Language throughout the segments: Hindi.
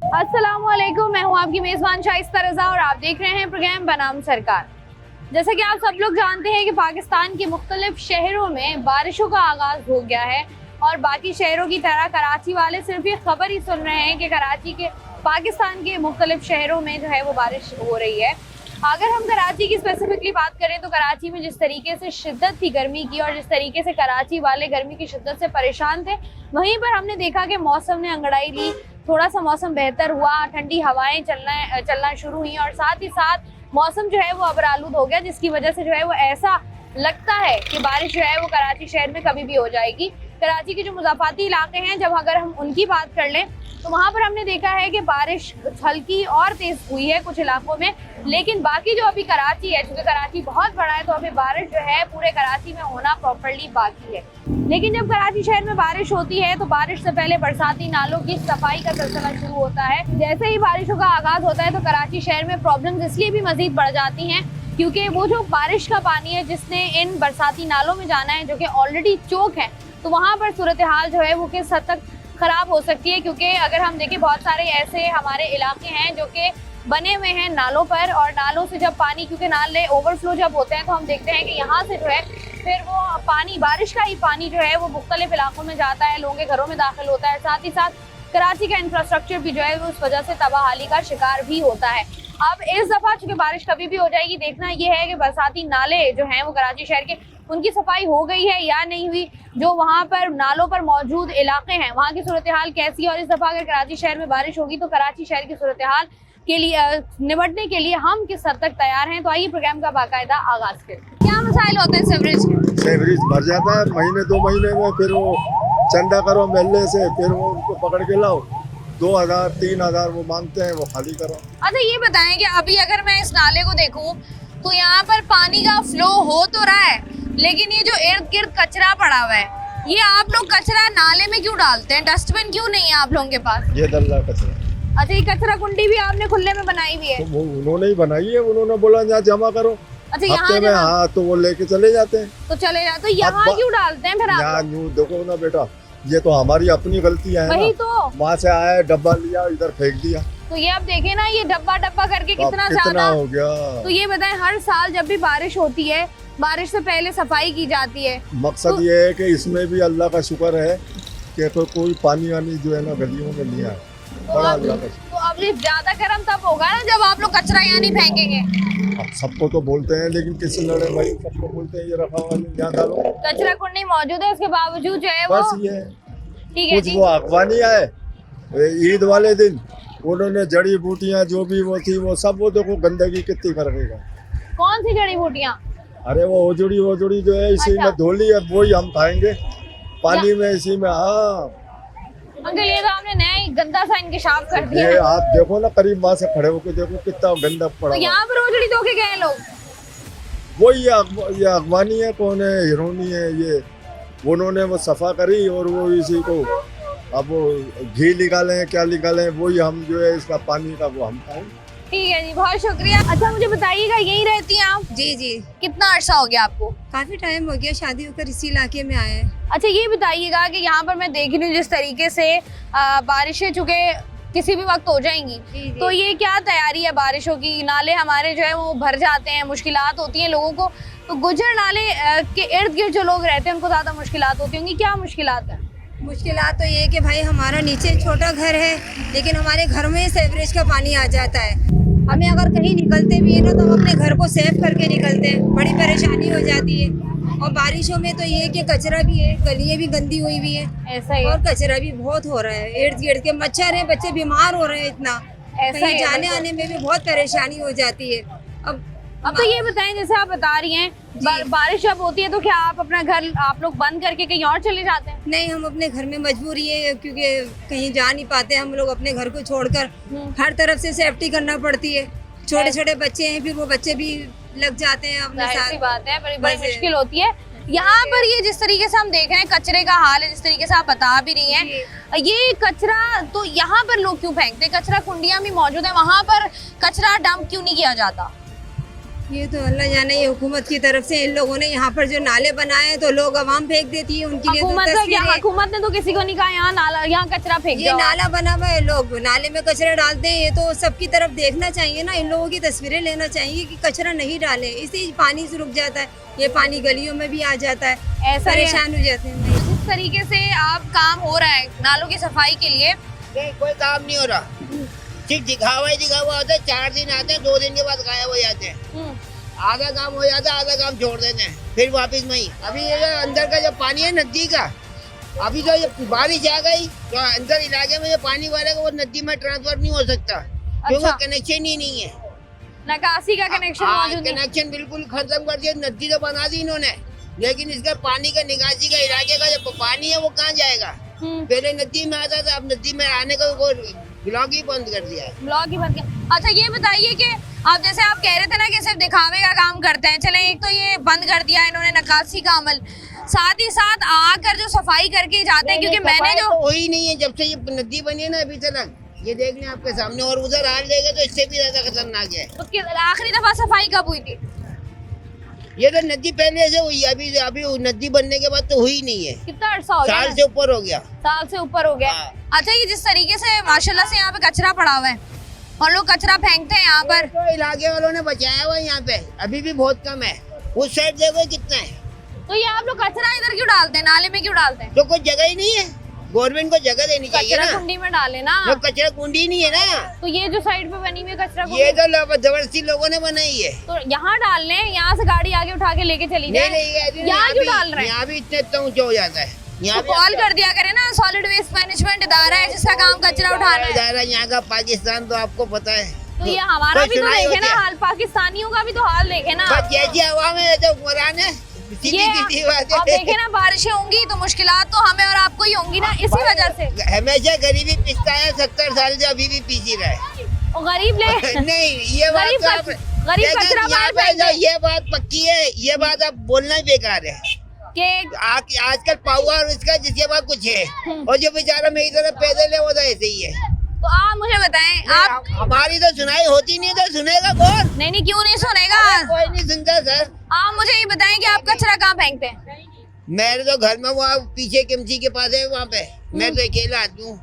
अस्सलामुअलैकुम, मैं हूं आपकी मेजबान शाइस्ता रजा और आप देख रहे हैं प्रोग्राम बनाम सरकार। जैसा कि आप सब लोग जानते हैं कि पाकिस्तान के मुख्तलिफ शहरों में बारिशों का आगाज हो गया है और बाकी शहरों की तरह कराची वाले सिर्फ ये खबर ही सुन रहे हैं कि कराची के पाकिस्तान के मुख्तलिफ शहरों में जो है वो बारिश हो रही है। अगर हम कराची की स्पेसिफिकली बात करें तो कराची में जिस तरीके से शिद्दत थी गर्मी की और जिस तरीके से कराची वाले गर्मी की शिद्दत से परेशान थे, वहीं पर हमने देखा कि मौसम ने अंगड़ाई ली, थोड़ा सा मौसम बेहतर हुआ, ठंडी हवाएं चलना शुरू हुई और साथ ही साथ मौसम जो है वो अबरालूद हो गया, जिसकी वजह से जो है वो ऐसा लगता है कि बारिश जो है वो कराची शहर में कभी भी हो जाएगी। कराची के जो मुज़ाफ़ाती इलाके हैं, जब अगर हम उनकी बात कर लें तो वहाँ पर हमने देखा है कि बारिश हल्की और तेज़ हुई है कुछ इलाकों में, लेकिन बाकी जो अभी कराची है, क्योंकि कराची बहुत बड़ा है तो अभी बारिश जो है पूरे कराची में होना प्रॉपर्ली बाकी है। लेकिन जब कराची शहर में बारिश होती है तो बारिश से पहले बरसाती नालों की सफाई का सिलसिला शुरू होता है। जैसे ही बारिशों का आगाज होता है तो कराची शहर में प्रॉब्लम्स इसलिए भी मजीद बढ़ जाती हैं क्योंकि वो जो बारिश का पानी है जिसने इन बरसाती नालों में जाना है, जो कि ऑलरेडी चोक है, तो वहाँ पर सूरत हाल जो है वो किस हद तक खराब हो सकती है। क्योंकि अगर हम देखें बहुत सारे ऐसे हमारे इलाके हैं जो कि बने हुए हैं नालों पर, और नालों से जब पानी, क्योंकि नाले ओवरफ्लो जब होते हैं तो हम देखते हैं कि यहाँ से जो है फिर वो पानी, बारिश का ही पानी जो है वो मुख्तलिफ इलाकों में जाता है, लोगों के घरों में दाखिल होता है। साथ ही साथ कराची का इंफ्रास्ट्रक्चर भी जो है वो उस वजह से तबाहाली का शिकार भी होता है। अब इस दफ़ा चूंकि बारिश कभी भी हो जाएगी, देखना ये है कि बरसाती नाले जो हैं वो कराची शहर के, उनकी सफाई हो गई है या नहीं हुई, जो वहाँ पर नालों पर मौजूद इलाके हैं वहाँ की सूरत हाल कैसी है। और इस दफ़ा अगर कराची शहर में बारिश होगी तो कराची शहर की सूरत हाल के लिए निपटने के लिए हम किस हद तक तैयार हैं। तो आइए प्रोग्राम का बाकायदा आगाज करें। क्या मसाइल होते हैं सीवरेज के? सीवरेज भर जाता है महीने 2 महीने में, फिर वो चंदा करो महल्ले से, फिर वो उनको पकड़ के लाओ, 2000-3000 वो मांगते हैं, वो खाली करो। अच्छा ये बताएं कि अभी अगर मैं इस नाले को देखूं तो यहाँ पर पानी का फ्लो हो तो रहा है, लेकिन ये जो इर्द गिर्द कचरा पड़ा हुआ है, ये आप लोग कचरा नाले में क्यों डालते हैं? डस्टबिन क्यों नहीं है आप लोगों के पास? ये दल्ला कचरा। अच्छा, ये कचरा कुंडी भी आपने खुले में बनाई हुई है? तो वो उन्होंने ही बनाई है, उन्होंने बोला यहाँ जमा करो। अच्छा, यहाँ हफ्ते में, हाँ, तो वो लेके चले जाते हैं। तो चले जाते, तो यहाँ क्यों डालते हैं फिर आप? यहाँ देखो ना बेटा, ये तो हमारी अपनी गलतियां है। वही तो, वहाँ से आया डब्बा लिया, इधर फेंक दिया, तो ये आप देखें ना, ये डब्बा डब्बा करके कितना ज्यादा हो गया। तो ये बताएं, हर साल जब भी बारिश होती है, बारिश से पहले सफाई की जाती है। मकसद ये है कि इसमें भी अल्लाह का शुक्र है कि कोई पानी वानी जो है ना गलियों में नहीं आया। बड़ा अल्लाह का। तो अब ये ज्यादा गर्म तब होगा ना जब आप लोग कचरा यहाँ नहीं फेंकेंगे। अब सबको तो बोलते हैं, लेकिन किसी लड़े भाई सबको बोलते हैं ये रखा हुआ यहाँ डालो। कचरा कुंडी मौजूद है, उसके बावजूद जो है बस वो ये ठीक है कुछ जी। वो अखबानी आए ईद वाले दिन, उन्होंने जड़ी बूटियां जो भी वो थी वो सब, वो देखो गंदगी कितनी करेगा। कौन सी जड़ी बूटियाँ? अरे वो ओजड़ी जो है इसी अच्छा। में धो ली है, वही हम खाएंगे पानी में, इसी में। हाँ अंकल, ये तो आपने नया ही गंदा सा इंकशाफ कर दिया ये है। आप देखो ना, करीब वहाँ से खड़े होकर देखो कितना गंदा पड़ा। तो यहाँ पर ओजड़ी धो के गए लोग? वही ये अखबानी है, कौन है, हिरोनी है, ये उन्होंने वो सफा करी और वो इसी को अब वो घी निकाले क्या निकाले, वही हम जो है इसका पानी का वो हम खाएं। ठीक है जी, बहुत शुक्रिया। अच्छा मुझे बताइएगा, यही रहती हैं आप? जी जी, कितना अर्सा हो गया आपको? काफी टाइम हो गया, शादी होकर इसी इलाके में आए हैं। अच्छा ये बताइएगा कि यहाँ पर मैं देख रही हूँ जिस तरीके से बारिशें चूंकि किसी भी वक्त हो जाएंगी, तो ये क्या तैयारी है बारिशों की? नाले हमारे जो है वो भर जाते हैं, मुश्किलात होती हैं लोगों को, तो गुजर नाले के इर्द गिर्द जो लोग रहते हैं उनको ज़्यादा मुश्किलात होती होंगी। क्या मुश्किलात है? मुश्किलात तो ये है कि भाई हमारा नीचे छोटा घर है, लेकिन हमारे घर में सीवरेज का पानी आ जाता है। हमें अगर कहीं निकलते भी है ना तो हम अपने घर को सेफ करके निकलते हैं, बड़ी परेशानी हो जाती है। और बारिशों में तो ये है कि कचरा भी है, गलियाँ भी गंदी हुई हुई है, ऐसा ही और कचरा भी बहुत हो रहा है, इर्द गिर्द के मच्छर है, बच्चे बीमार हो रहे हैं इतना, ऐसा कहीं ही जाने आने में भी बहुत परेशानी हो जाती है। अब तो ये बताएं, जैसे आप बता रही हैं बारिश जब होती है तो क्या आप अपना घर आप लोग बंद करके कहीं और चले जाते हैं? नहीं, हम अपने घर में मजबूरी है, क्योंकि कहीं जा नहीं पाते हम लोग अपने घर को छोड़कर। हर तरफ से सेफ्टी करना पड़ती है, छोटे छोटे बच्चे हैं, फिर वो बच्चे भी लग जाते हैं अपने जाहिर सी साथ। बात है, बड़ी मुश्किल होती है। यहाँ पर ये जिस तरीके से हम देख रहे हैं कचरे का हाल है, जिस तरीके से आप बता भी रही हैं, ये कचरा तो यहाँ पर लोग क्यों फेंकते हैं? कचरा कुंडियाँ भी मौजूद है, वहाँ पर कचरा डंप क्यों नहीं किया जाता? ये तो अल्लाह जाने, ये हुकूमत की तरफ से इन लोगों ने यहाँ पर जो नाले बनाए हैं तो लोग आवाम फेंक देती है उनके लिए। तो हुकूमत का क्या, तस्वीरें- हुकूमत ने तो किसी को नहीं कहा यहाँ नाला, यहाँ कचरा फेंक ये जाओ। नाला बना हुआ है, लोग नाले में कचरा डालते हैं। ये तो सबकी तरफ देखना चाहिए ना, इन लोगों की तस्वीरें लेना चाहिए कि कचरा नहीं डाले, इससे पानी से रुक जाता है, ये पानी गलियों में भी आ जाता है, ऐसा ही है। परेशान हो जाते हैं। जिस तरीके से आप काम हो रहा है नालों की सफाई के लिए, नहीं, कोई काम नहीं हो रहा, सिर्फ दिखावा ही दिखावा होता है। 4 दिन आते हैं, 2 दिन के बाद गायब हो जाते हैं। आधा काम हो जाता है, आधा काम छोड़ देते हैं, फिर वापस वही। अभी ये जो अंदर का जो पानी है नदी का, अभी जो ये बारिश आ गई तो अंदर इलाके में जो पानी भरेगा वो नदी में ट्रांसफर नहीं हो सकता, क्योंकि अच्छा। कनेक्शन ही नहीं है। निकासी का कनेक्शन मौजूद नहीं। कनेक्शन बिल्कुल खत्म कर दिया। नदी तो बना दी इन्होंने, लेकिन इसका पानी का निकासी का इलाके का जो पानी है वो कहाँ जाएगा? पहले नदी में आता था, अब नदी में आने का वो ब्लॉक ही बंद कर दिया है। ब्लॉक ही बंद किया। अच्छा ये बताइए कि आप जैसे आप कह रहे थे ना कि सिर्फ दिखावे का काम करते हैं, चले एक तो ये बंद कर दिया इन्होंने निकासी का अमल, साथ ही साथ आकर जो सफाई करके जाते हैं, क्योंकि मैंने सफाई जो तो हुई नहीं है जब से ये नदी बनी है ना अभी तक। ये देख लें आपके सामने, और उधर हाल देगा तो इससे भी ज्यादा खतरनाक है। उसकी आखिरी दफा सफाई कब हुई थी? ये तो नदी पहले से हुई, अभी नदी बनने के बाद तो हुई नहीं है। कितना अरसा हो गया? साल से ऊपर हो गया। साल से ऊपर हो गया। हाँ। अच्छा ये जिस तरीके से माशाल्लाह से यहाँ पे कचरा पड़ा हुआ है और लोग कचरा फेंकते हैं यहाँ पर, तो इलाके वालों ने बचाया हुआ है यहाँ पे, अभी भी बहुत कम है। उस साइड देखो कितना है। तो ये आप लोग कचरा इधर क्यों डालते हैं, नाले में क्यों डालते हैं? तो कोई जगह ही नहीं है, गवर्नमेंट को जगह देनी चाहिए कचरा ना। कुंडी में डाले ना। वो कचरा कुंडी नहीं है ना, तो ये जो साइड पे बनी हुई है कचरा ये कुंडी, तो जबरदस्ती लोगों ने बनाई है। तो यहाँ डाल लें, यहाँ से गाड़ी आगे उठा के लेके चली जाए। नहीं, यहाँ क्यों डाल रहे हैं? यहाँ भी इतना ऊंचा हो जाता है। तो यहाँ भी कॉल कर दिया करे ना, सॉलिड वेस्ट मैनेजमेंट इदारा है जिसका काम कचरा उठाना है। इदारा यहाँ का पाकिस्तान तो आपको पता है। तो ये हमारा कोई भी तो सुनाई देखे ना होती है? हाल, पाकिस्तानियों का भी तो हाल देखे ना। बस जैसी हवा में है तो हुक्मरान है, सीधी ये सीधी बात अब है। देखे ना, बारिशें होंगी तो मुश्किलात तो हमें और आपको ही होंगी ना, इसी वजह से। हमेशा गरीबी पिसता है, 70 साल से अभी भी पीसी रहा है। और गरीब ले नहीं, ये बात गरीब तो आप गरीब लेकिन कचरा यहाँ बाहर पे फेंक जो दे। ये बात पक्की है, ये बात आप बोलना ही बेकार है। कि आजकल पाहुआ और इसका जिसके पास कुछ है, और जो बेचारा मेरी तरह पैदल है वो तो ऐसे ही है। तो आप मुझे बताएं, आप हमारी तो सुनाई होती नहीं तो सुनेगा कौन? नहीं क्यों नहीं सुनेगा? कोई नहीं सुनता सर। आप मुझे ये बताएं कि आप कचरा कहाँ फेंकते हैं? मेरे तो घर में वहाँ पीछे किमची के पास है, वहाँ पे मैं तो अकेला आदमी हूँ।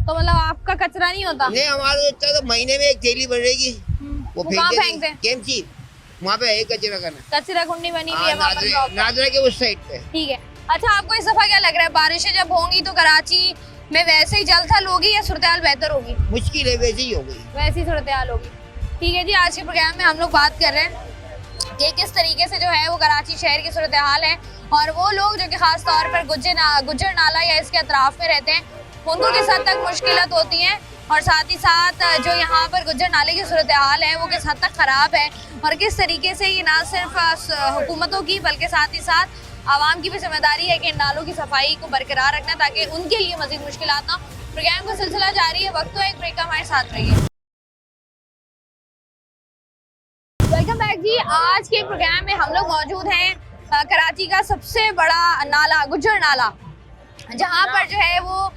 तो मतलब आपका कचरा नहीं होता? नहीं, हमारे इतना तो महीने में एक थैली बढ़ेगी, वो कहाँ फेंकते हैं? केमची वहाँ पे है कचरा करना। कचरा कुंडी बनी हुई है वहाँ पर block पे। नादरा के उस साइड पे। ठीक है। अच्छा आपको इस दफा क्या लग रहा है, बारिशें जब होंगी तो कराची में वैसे ही जल थल होगी या सूरत हाल बेहतर होगी? मुश्किल है, वैसे ही हो गई। वैसी ही सूरत हाल होगी। ठीक है जी, आज के प्रोग्राम में हम लोग बात कर रहे हैं कि किस तरीके से जो है वो कराची शहर की सूरत हाल है, और वो लोग जो कि खास तौर पर गुज्जर नाला या इसके अतराफ में रहते हैं उनको किस हद तक मुश्किलात होती हैं, और साथ ही साथ जो यहाँ पर गुज्जर नाले की सूरत हाल है वो किस हद तक ख़राब है, और किस तरीके से ये ना सिर्फ हुकूमतों की बल्कि साथ ही साथ आवाम की भी जिम्मेदारी है कि इन नालों की सफाई को बरकरार रखना ताकि उनके लिए मजीद मुश्किलात ना। प्रोग्राम का सिलसिला जारी है, वक्त तो एक ब्रेक का, हमारे साथ रहिए। वेलकम बैक जी। आज के प्रोग्राम में हम लोग मौजूद हैं कराची का सबसे बड़ा नाला गुज्जर नाला, जहां पर जो है वो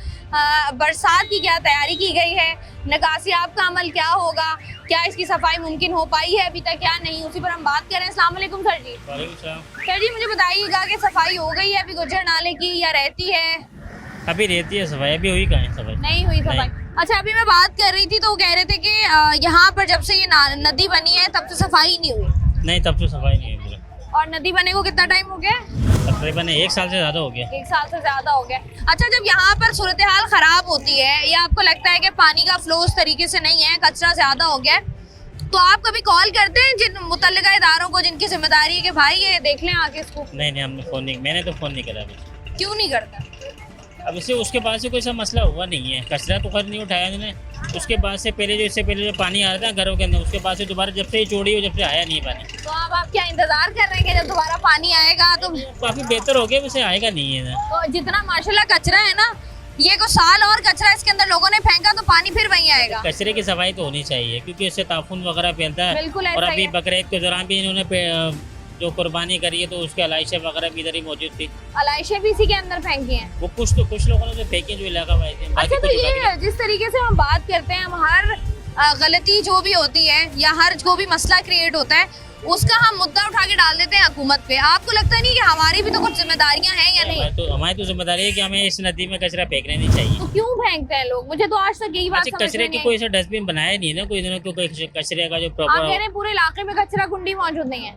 बरसात की क्या तैयारी की गई है, निकासी आपका अमल क्या होगा, क्या इसकी सफाई मुमकिन हो पाई है अभी तक क्या नहीं, उसी पर हम बात करें। अस्सलाम वालेकुम सर जी। सर जी मुझे बताइएगा कि सफाई हो गई है अभी गुज्जर नाले की या रहती है? अभी रहती है सफाई, अभी हुई कहाँ है सफाई? नहीं हुई सफाई। अच्छा अभी मैं बात कर रही थी तो वो कह रहे थे कि यहाँ पर जब से ये नदी बनी है तब से सफाई नहीं हुई। नहीं, तब तो सफाई नहीं है। और नदी बने को कितना टाइम हो गया? तकरीबन 1 साल से ज़्यादा हो गया। 1 साल से ज्यादा हो गया। अच्छा जब यहाँ पर सूरत हाल खराब होती है या आपको लगता है कि पानी का फ्लो उस तरीके से नहीं है, कचरा ज्यादा हो गया है, तो आप कभी कॉल करते हैं जिन मुतल्लिका इदारों को जिनकी जिम्मेदारी है कि भाई ये देख लें आके इसको? नहीं, हमने फ़ोन नहीं, मैंने तो फ़ोन नहीं करा अभी। क्यों नहीं करता? अब इससे उसके बाद से कोई सा मसला हुआ नहीं है, कचरा तो खैर नहीं उठाया इन्होंने। उसके बाद से पहले जो इससे पहले जो पानी आ रहा था घरों के अंदर, उसके बाद से दोबारा जब से ये चौड़ी हो जब से आया नहीं पानी। तो अब आप क्या इंतजार कर रहे हैं कि जब दोबारा पानी आएगा तो? काफ़ी बेहतर हो गया, वैसे आएगा नहीं है ना। तो जितना माशाल्लाह कचरा है ना, ये को साल और कचरा इसके अंदर लोगों ने फेंका तो पानी फिर वहीं आएगा। कचरे की सफाई तो होनी चाहिए क्योंकि इससे ताफून वगैरह फैलता है। बिल्कुल ऐसा और ही अभी है। बकरीद के दौरान भी इन्होंने जो कुर्बानी करी है तो उसके अलाइशें वगैरह भी इधर ही मौजूद थी। अलाइशें भी इसी के अंदर फेंकी हैं। वो कुछ लोगों ने जो फेंकी जो इलाका वाइज है। अच्छा तो ये जिस तरीके से हम बात करते हैं, हम हर गलती जो भी होती है या हर जो भी मसला क्रिएट होता है उसका हम मुद्दा उठा के डाल देते हैं हुकूमत पे। आपको लगता नहीं कि हमारी भी तो कुछ जिम्मेदारियां हैं या नहीं? हमारी तो जिम्मेदारी है कि हमें इस नदी में कचरा फेंकना नहीं चाहिए। तो क्यों फेंकते हैं लोग? मुझे तो आज तक यही बात अच्छा, समझ कचरे में की नहीं कोई आई। ऐसा डस्टबिन बनाया नहीं है ना, कोई कचरे का जो आप कह रहे प्रॉपर हैं पूरे इलाके में कचरा कुंडी मौजूद नहीं है?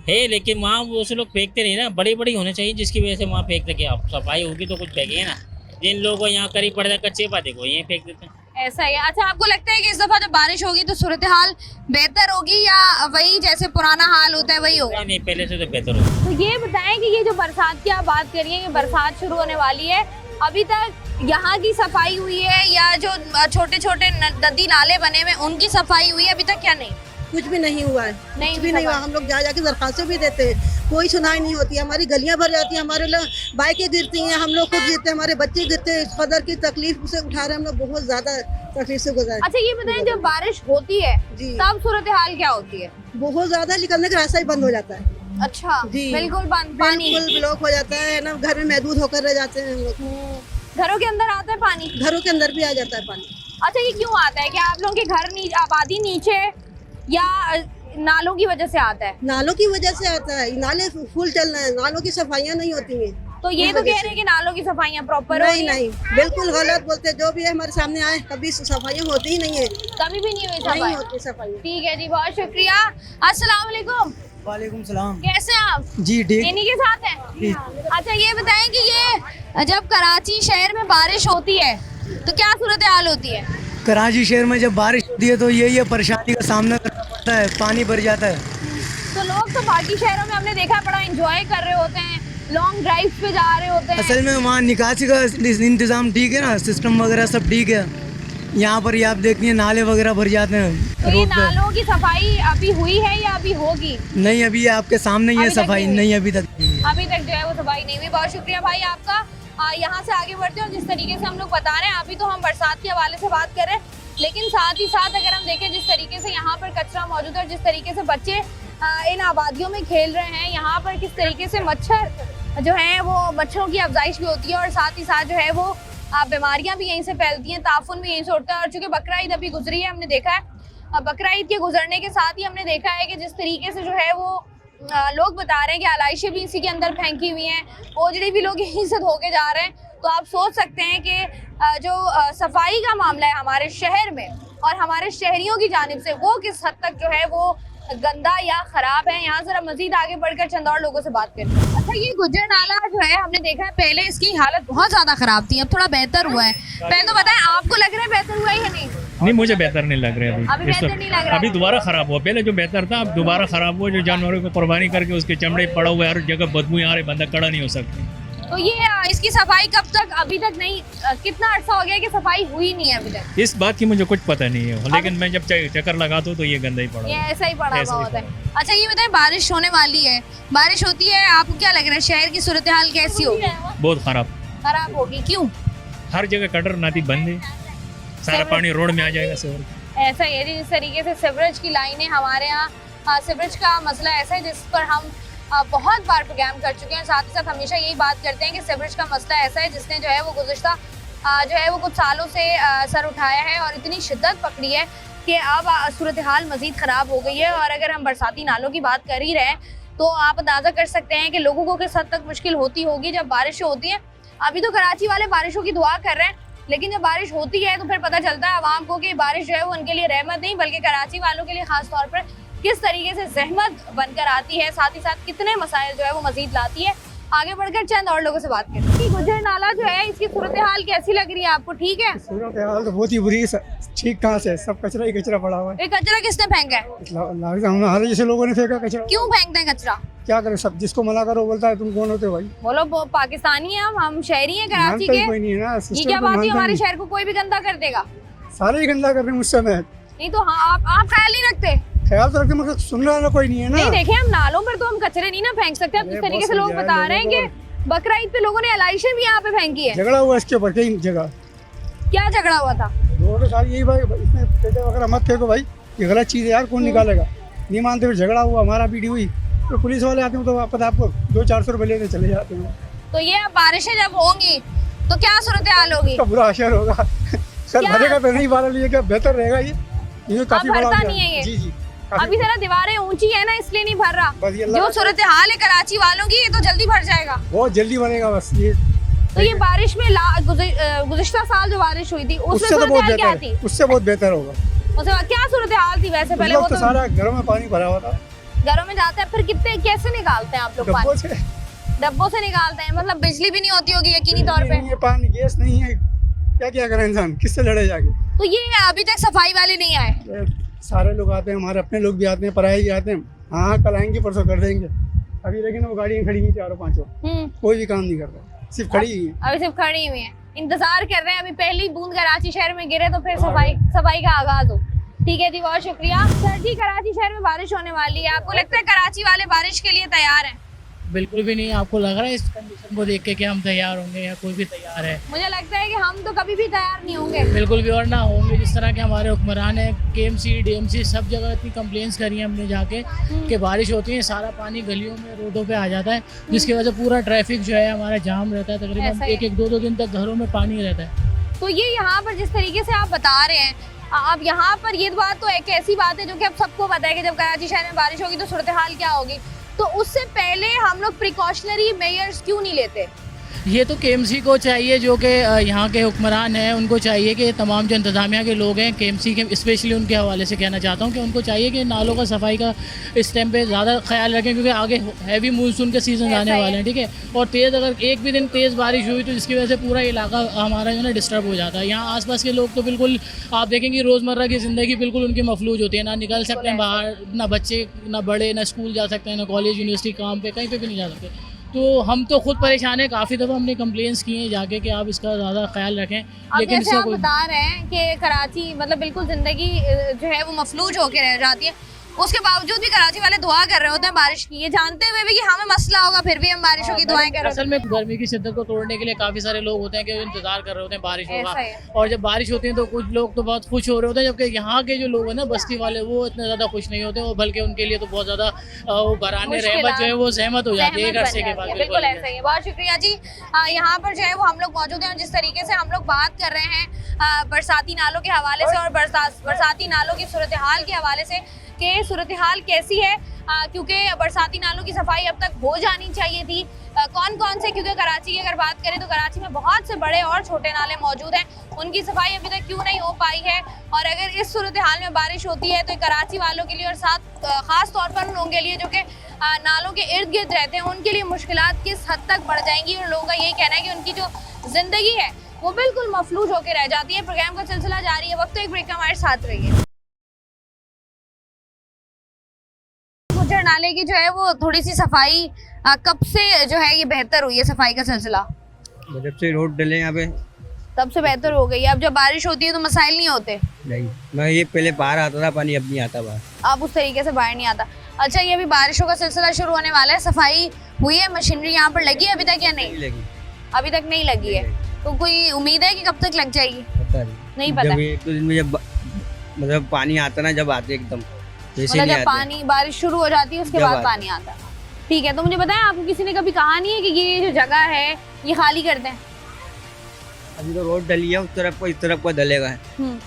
है, लेकिन वहाँ वो से लोग फेंकते नहीं ना, बड़ी बड़ी होनी चाहिए जिसकी वजह से वहाँ फेंक सके। आप सफाई होगी तो कुछ फेंकेंगे ना। जिन लोगों को यहाँ करीब पड़ जाए कच्चे पाते को यहीं फेंक देते हैं। ऐसा ही है। अच्छा, आपको लगता है कि इस दफा जब बारिश होगी तो सूरत हाल बेहतर होगी या वही जैसे पुराना हाल होता है वही होगा? नहीं, पहले से तो बेहतर होगा। तो ये बताएं कि ये जो बरसात की आप बात करिए, ये बरसात शुरू होने वाली है, अभी तक यहाँ की सफाई हुई है या जो छोटे छोटे नदी नाले बने हुए उनकी सफाई हुई है अभी तक? क्या नहीं, कुछ भी नहीं हुआ है, नहीं कुछ भी नहीं हुआ। हम लोग जा जाके दरखास्तें भी देते हैं, कोई सुनाई नहीं होती। हमारी गलियां भर जाती हैं, हमारे लोग बाइकें गिरती हैं, हम लोग खुद गिरते हैं, हमारे बच्चे गिरते हैं। इस कदर की तकलीफ से उठा रहे हैं हम लोग, बहुत ज्यादा तकलीफ से गुजर। अच्छा ये बताएं, जब बारिश होती है जी तब सूरत हाल क्या होती है? बहुत ज्यादा निकलने का रास्ता ही बंद हो जाता है। अच्छा जी बिल्कुल बंद, पानी बिल्कुल ब्लॉक हो जाता है ना, घर में महदूद होकर रह जाते हैं हम लोग। घरों के अंदर आता है पानी? घरों के अंदर भी आ जाता है पानी। अच्छा ये क्यों आता है? क्या आप लोगों के घर आबादी नीचे या नालों की वजह से आता है? नालों की वजह से आता है, नाले फुल चल रहे हैं, नालों की सफाइयाँ नहीं होती हैं। तो ये तो कह रहे हैं कि नालों की सफाइयाँ प्रॉपर हो नहीं नहीं, बिल्कुल गलत बोलते। जो भी है हमारे सामने आए, कभी सफाइयाँ होती ही नहीं है, कभी भी नहीं हुई नहीं सफाई? होती सफाइयाँ। ठीक है जी, बहुत शुक्रिया। अस्सलाम वालेकुम। वालेकुम सलाम। कैसे हैं आप? जी ठीक। इन्हीं के साथ हैं? अच्छा ये बताएं कि ये जब कराची शहर में बारिश होती है तो क्या सूरत हाल होती है? कराची शहर में जब बारिश होती है तो यही है, परेशानी का सामना करना पड़ता है, पानी भर जाता है। तो लोग तो बाकी शहरों में हमने देखा बड़ा एंजॉय कर रहे होते हैं, लॉन्ग ड्राइव पे जा रहे होते हैं। असल में वहाँ निकासी का इंतजाम ठीक है ना, सिस्टम वगैरह सब ठीक है। यहाँ पर ये आप देखती हैं नाले वगैरह भर जाते हैं तो ये रोड पे। नालों की सफाई अभी हुई है या अभी होगी? नहीं, अभी आपके सामने ही है अभी तक सफाई, नहीं हुई? नहीं अभी तक नहीं हुई। अभी तक जो है वो सफाई नहीं हुई। बहुत शुक्रिया भाई आपका। यहाँ से आगे बढ़ते हैं और जिस तरीके से हम लोग बता रहे हैं, अभी तो हम बरसात के हवाले से बात कर रहे हैं, लेकिन साथ ही साथ अगर हम देखें जिस तरीके से यहाँ पर कचरा मौजूद है और जिस तरीके से बच्चे इन आबादियों में खेल रहे हैं, यहाँ पर किस तरीके से मच्छर जो है वो मच्छरों की अफजाइश भी होती है और साथ ही साथ जो है वो बीमारियां भी यहीं से फैलती हैं, ताफुन भी यहीं से उठता है। और चूंकि बकरा ईद अभी गुजरी है, हमने देखा है बकरा ईद के गुजरने के साथ ही हमने देखा है कि जिस तरीके से जो है वो लोग बता रहे हैं कि आलाइशें भी इसी के अंदर फेंकी हुई हैं, ओजड़ी भी लोग यहीं से धो के जा रहे हैं। तो आप सोच सकते हैं कि जो सफाई का मामला है हमारे शहर में और हमारे शहरियों की जानिब से वो किस हद तक जो है वो गंदा या खराब है। यहाँ जरा मजीद आगे बढ़कर चंद और लोगों से बात करते हैं। अच्छा ये गुजर नाला जो है हमने देखा है पहले इसकी हालत बहुत ज्यादा खराब थी, अब थोड़ा बेहतर हुआ है। पहले तो बताएं, आपको लग रहा है बेहतर हुआ है या नहीं? नहीं, मुझे बेहतर नहीं लग रहा है अभी बेहतर नहीं लग रहा अभी है? दोबारा खराब हुआ। पहले जो बेहतर था अब दोबारा खराब हुआ। जो जानवरों को कुर्बानी करके उसके चमड़े पड़ा हुआ है, हर जगह बदबू आ रही, बंदा खड़ा नहीं हो सकता। तो ये इसकी सफाई कब तक? अभी तक नहीं, कितना अर्सा हो गया कि सफाई हुई नहीं है अभी तक? इस बात की मुझे कुछ पता नहीं है, लेकिन मैं जब चक्कर लगाता हूँ तो ये गंदा ही पड़ा ये हुआ है। ऐसा ही पड़ा ऐसा हुआ ही होता पड़ा है। अच्छा ये बताएं, बारिश होने वाली है, बारिश होती है, आपको क्या लग रहा है शहर की सूरत हाल कैसी होगी? बहुत खराब, खराब होगी। क्यों? हर जगह कटर नाती बंद है, सारा पानी रोड में आ जाएगा। शहर ऐसा ही है जी, जिस तरीके से सीवरेज की लाइनें हमारे यहाँ, सीवरेज का मसला ऐसा है जिस पर हम बहुत बार प्रोग्राम कर चुके हैं। साथ ही साथ हमेशा यही बात करते हैं कि सीवरेज का मसला ऐसा है जिसने जो है वो गुज़िश्ता जो है वो कुछ सालों से सर उठाया है और इतनी शिद्दत पकड़ी है कि अब सूरत हाल मज़ीद ख़राब हो गई है। और अगर हम बरसाती नालों की बात कर ही रहे हैं तो आप अंदाज़ा कर सकते हैं कि लोगों को किस हद तक मुश्किल होती होगी जब बारिश होती है। अभी तो कराची वाले बारिशों की दुआ कर रहे हैं, लेकिन जब बारिश होती है तो फिर पता चलता है आवाम को कि बारिश जो है वो उनके लिए रहमत नहीं बल्कि कराची वालों के लिए खास तौर पर किस तरीके से जहमत बनकर आती है, साथ ही साथ कितने मसाइल जो है वो मजीद लाती है। आगे बढ़कर चंद और लोगों से बात करें कि गुजर नाला जो है इसकी सूरत हाल कैसी लग रही है आपको? ठीक है? सूरत हाल तो बहुत ही बुरी है। ठीक कहाँ से, सब कचरा ही कचरा पड़ा हुआ है। ये कचरा किसने फेंका है? हमारे जैसे लोगों ने फेंका कचरा। क्यों फेंकते हैं कचरा? क्या करें, सब जिसको मना करो बोलता है तुम कौन होते हो भाई? बोलो पाकिस्तानी है हम शहरी हैं कराची मानता ही के। कोई नहीं है ना, ये सिस्टम क्या को बात है, मानता हमारे नहीं। शहर को कोई भी गंदा कर देगा? सारे ही गंदा कर रहे हैं मुझ समय। नहीं तो हाँ, आप ख्याल नहीं रखते? ख्याल तो रखते मगर सुन रहा कोई नहीं है ना। नहीं देखे, हम नालों पर तो हम कचरे नहीं ना फेंक सकते। अब जिस अरे तरीके से बहुत लोग सही है, बता रहे हैं लोगों कि बकरा ईद पे लोगों ने एलाइशें भी यहाँ पे फेंकी है। झगड़ा हुआ इसके ऊपर कई जगह। क्या झगड़ा हुआ था? लोगों के साथ यही भाई, इसमें कचरा वगैरह मत फेंको भाई, ये गलत चीज़ है यार, कौन निकालेगा? नहीं मानते, फिर झगड़ा हुआ, हमारा पीटी हुई, तो पुलिस वाले आते हैं तो पता आपको 200-400 रुपये लेते चले जाते हैं। तो ये अब बारिशें जब होंगी तो क्या सूरत हाल होगी? इसका बुरा असर होगा। सर क्या? भरेगा तो नहीं, बादल ये क्या बेहतर रहेगा? ये काफी बड़ा भरता हो गया। नहीं है ये? जी जी, अभी जरा दीवारें ऊंची है ना, इसलिए नहीं भर रहा। बस ये अल्लाह जो का- सूरत हाल है कराची वालों की, ये तो जल्दी भर जाएगा। बहुत जल्दी बनेगा बस ये। तो ये बारिश में गुज़िश्ता साल जो बारिश हुई थी उसमें उससे तो सूरत बहुत हाल क्या बेहतर थी? है, उससे बहुत बेहतर होगा। उसके बाद क्या सूरत हाल थी वैसे? पहले उस वो वक्त तो सारा घरों में पानी भरा हुआ था, घरों में जाते हैं, फिर कितने कैसे निकालते हैं आप लोग डब्बों पानी? से। डब्बों से निकालते हैं, मतलब बिजली भी नहीं होती होगी यकीनी तौर पे। ये पानी गैस नहीं है, क्या क्या करे इंसान, किससे लड़े जाके। तो ये अभी तक सफाई वाले नहीं आए। ये सारे लोग आते हैं, हमारे अपने लोग भी आते हैं, पराये भी आते हैं। हाँ कल आएंगे, परसों कर देंगे। अभी लेकिन वो गाड़ियाँ खड़ी हैं 4-5, कोई भी काम नहीं कर रहा, सिर्फ खड़ी ही है। अभी सिर्फ खड़ी हुई है, इंतजार कर रहे हैं अभी पहली बूंद कराची शहर में गिरे तो फिर सफाई का आगाज हो। ठीक है जी, बहुत शुक्रिया सर जी। कराची शहर में बारिश होने वाली है, आपको लगता है कराची वाले बारिश के लिए तैयार हैं? बिल्कुल भी नहीं। आपको लग रहा है इस कंडीशन को देख के कि हम तैयार होंगे या कोई भी तैयार है? मुझे लगता है कि हम तो कभी भी तैयार नहीं होंगे। बिल्कुल भी, और ना होंगे। जिस तरह के हमारे हुक्मरान है, KMC DMC सब जगह इतनी कंप्लेंट्स करी हैं हमने जाके कि बारिश होती है सारा पानी गलियों में रोडों पे आ जाता है, जिसकी वजह से पूरा ट्रैफिक जो है हमारा जाम रहता है। ऐसा तकरीबन ही है। 1-2 दिन तक घरों में पानी रहता है। तो ये यहाँ पर जिस तरीके से आप बता रहे हैं, अब यहाँ पर ये बात तो एक ऐसी बात है जो कि अब सबको पता है कि जब कराची शहर में बारिश होगी तो सूरत हाल क्या होगी। तो उससे पहले हम लोग प्रिकॉशनरी मेजर्स क्यों नहीं लेते? ये तो KMC को चाहिए, जो कि यहाँ के हुक्मरान हैं, उनको चाहिए कि तमाम जो इंतज़ामिया के लोग हैं KMC के, स्पेशली उनके हवाले से कहना चाहता हूँ कि उनको चाहिए कि नालों का सफाई का इस टाइम पे ज़्यादा ख्याल रखें, क्योंकि आगे हैवी मानसून के सीज़न आने वाले हैं। ठीक है, और तेज़ अगर एक भी दिन तेज़ बारिश हुई तो जिसकी वजह से पूरा इलाका हमारा जो है ना डिस्टर्ब हो जाता है। यहाँ आसपास के लोग तो बिल्कुल आप देखेंगे रोज़मर्रा की ज़िंदगी बिल्कुल उनकी मफलूज होती है, ना निकल सकते हैं बाहर, ना बच्चे ना बड़े, ना स्कूल जा सकते हैं, ना कॉलेज यूनिवर्सिटी काम पे कहीं पे भी नहीं जा सकते। तो हम तो खुद परेशान हैं, काफ़ी दफ़ा हमने कंप्लेंट्स की हैं जाके कि आप इसका ज़्यादा ख्याल रखें, अब लेकिन जैसे इसका आप कोई बता रहे हैं कि कराची मतलब बिल्कुल जिंदगी जो है वो मफलूज होकर रह जाती है, उसके बावजूद भी कराची वाले दुआ कर रहे होते हैं बारिश की, ये जानते हुए भी कि हमें मसला होगा फिर भी हम बारिशों की दुआएं कर रहे असल में गर्मी की शिद्दत को तोड़ने के लिए काफ़ी सारे लोग होते हैं कि इंतजार कर रहे होते हैं बारिश ऐसा होगा, है। और जब बारिश होती है तो कुछ लोग तो बहुत खुश हो रहे होते हैं, जबकि यहाँ के जो लोग हैं ना बस्ती वाले वो इतने ज़्यादा खुश नहीं होते, और बल्कि उनके लिए तो बहुत ज़्यादा वो बराने रहमत जो है वो सहमत हो जाती है एक अरसे के बाद। बिल्कुल ऐसा ही है। बहुत शुक्रिया जी। यहाँ पर जो है वो हम लोग मौजूद हैं, जिस तरीके से हम लोग बात कर रहे हैं बरसाती नालों के हवाले से और बरसाती नालों की सूरत हाल के हवाले से कि सूरत हाल कैसी है, क्योंकि बरसाती नालों की सफाई अब तक हो जानी चाहिए थी। कौन कौन से, क्योंकि कराची की अगर बात करें तो कराची में बहुत से बड़े और छोटे नाले मौजूद हैं, उनकी सफाई अभी तक क्यों नहीं हो पाई है। और अगर इस सूरत हाल में बारिश होती है तो कराची वालों के लिए और साथ ख़ास तौर पर उन लोगों के लिए जो कि नालों के इर्द गिर्द रहते हैं, उनके लिए मुश्किलात किस हद तक बढ़ जाएंगी। और लोगों का यही कहना है कि उनकी जो ज़िंदगी है वो बिल्कुल मफलूज होकर रह जाती है। प्रोग्राम का सिलसिला जारी है, वक्त एक ब्रेक का, हमारे साथ रहिए। गुज्जर नाले की जो है वो थोड़ी सी सफाई कब से जो है ये बेहतर हुई है सफाई का सिलसिला? जब से रोड डले यहाँ पे तब से बेहतर हो गई है। अब जब बारिश होती है तो मसाइल नहीं होते? नहीं, मैं ये पहले बाहर आता था पानी, अब नहीं आता बाहर। अब उस तरीके से बाहर नहीं आता। अच्छा, ये अभी बारिशों का सिलसिला शुरू होने वाला है, सफाई हुई है, मशीनरी यहाँ पर लगी है अभी तक या नहीं? लगी, अभी तक नहीं लगी है। तो कोई उम्मीद है कि कब तक लग जाएगी? पता नहीं पता। जब 1-2 दिन में जब मतलब पानी आता ना, जब आते एकदम वैसे मतलब नहीं जब आते। पानी बारिश शुरू हो जाती है उसके जब बाद आते। पानी आता है। ठीक है, तो मुझे बताएं आपको किसी ने कभी कहा नहीं है कि ये जो जगह है ये खाली कर दें? अभी तो रोड डली है, उस तरफ को इस तरफ को डलेगा है। हम्म,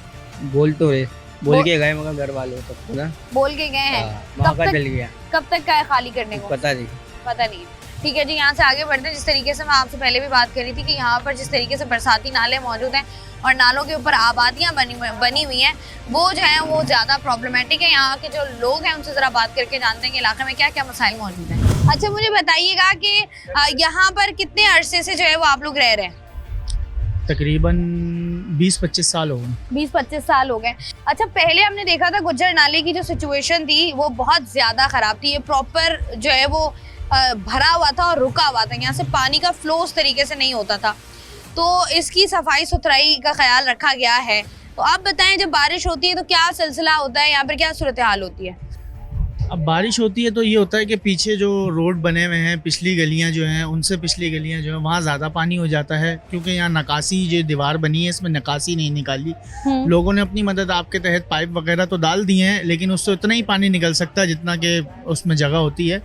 बोल के गए मगर घर वाले सबको ना, बोल के गए हैं। वहाँ कब का तक डल गया, कब तक का है खाली करने को? पता नहीं। पता नहीं। ठीक है जी, यहाँ से आगे बढ़ते हैं। जिस तरीके से मैं आपसे पहले भी बात कर रही थी कि यहाँ पर जिस तरीके से बरसाती नाले मौजूद हैं और नालों के ऊपर आबादियाँ बनी हुई हैं, वो जो है वो ज़्यादा प्रॉब्लमेटिक है। यहाँ के जो लोग हैं उनसे ज़रा बात करके जानते हैं कि इलाके में क्या क्या मसाइल मौजूद हैं। अच्छा, मुझे बताइएगा कि यहाँ पर कितने अरसे से जो है वो आप लोग रह रहे हैं? तकरीबन 20-25 साल हो गए। 20-25 साल हो गए। अच्छा, पहले हमने देखा था गुज्जर नाले की जो सिचुएशन थी वो बहुत ज़्यादा ख़राब थी। ये प्रॉपर जो है वो भरा हुआ था और रुका हुआ था, यहाँ से पानी का फ्लो उस तरीके से नहीं होता था। तो इसकी सफाई सुथराई का ख्याल रखा गया है। तो आप बताएं, जब बारिश होती है तो क्या सिलसिला होता है यहाँ पर, क्या सूरत हाल होती है? अब बारिश होती है तो ये होता है कि पीछे जो रोड बने हुए हैं, पिछली गलियां जो हैं, उनसे पिछली गलियां जो हैं वहाँ ज़्यादा पानी हो जाता है, क्योंकि यहाँ नकासी जो दीवार बनी है इसमें नकासी नहीं निकाली। लोगों ने अपनी मदद आपके तहत पाइप वगैरह तो डाल दिए हैं, लेकिन उससे उतना ही पानी निकल सकता है जितना कि उसमें जगह होती है।